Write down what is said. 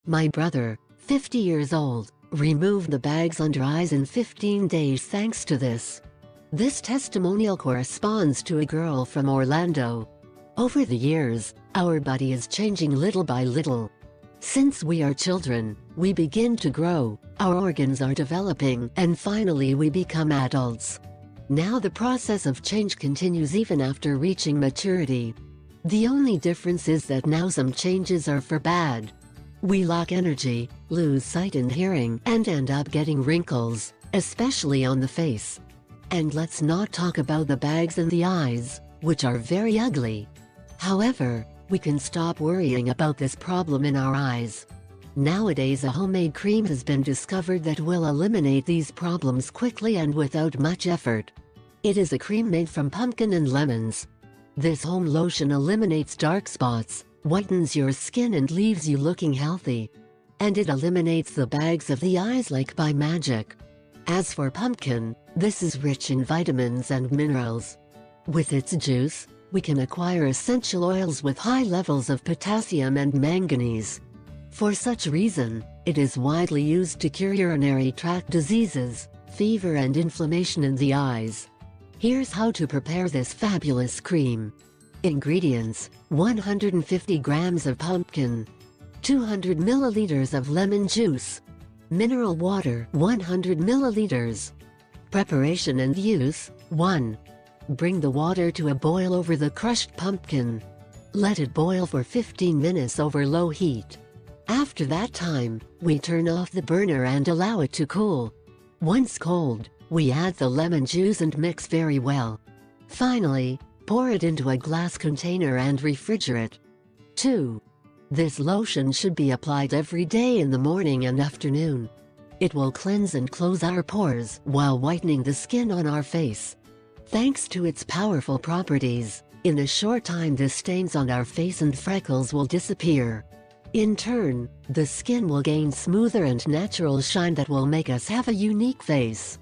My brother, 50 years old, removed the bags under eyes in 15 days thanks to this. This testimonial corresponds to a girl from Orlando. Over the years, our body is changing little by little. Since we are children, we begin to grow, our organs are developing, and finally we become adults. Now the process of change continues even after reaching maturity. The only difference is that now some changes are for bad. We lack energy, lose sight and hearing, and end up getting wrinkles, especially on the face. And let's not talk about the bags in the eyes, which are very ugly. However, we can stop worrying about this problem in our eyes. Nowadays a homemade cream has been discovered that will eliminate these problems quickly and without much effort. It is a cream made from pumpkin and lemons. This home lotion eliminates dark spots, whitens your skin and leaves you looking healthy. And it eliminates the bags of the eyes like by magic. As for pumpkin, this is rich in vitamins and minerals. With its juice, we can acquire essential oils with high levels of potassium and manganese. For such reason, it is widely used to cure urinary tract diseases, fever and inflammation in the eyes. Here's how to prepare this fabulous cream. Ingredients: 150 grams of pumpkin, 200 milliliters of lemon juice, mineral water 100 milliliters. Preparation and use: 1. Bring the water to a boil over the crushed pumpkin. Let it boil for 15 minutes over low heat. After that time, we turn off the burner and allow it to cool. Once cold, we add the lemon juice and mix very well. Finally, pour it into a glass container and refrigerate. 2. This lotion should be applied every day in the morning and afternoon. It will cleanse and close our pores while whitening the skin on our face. Thanks to its powerful properties, in a short time the stains on our face and freckles will disappear. In turn, the skin will gain smoother and natural shine that will make us have a unique face.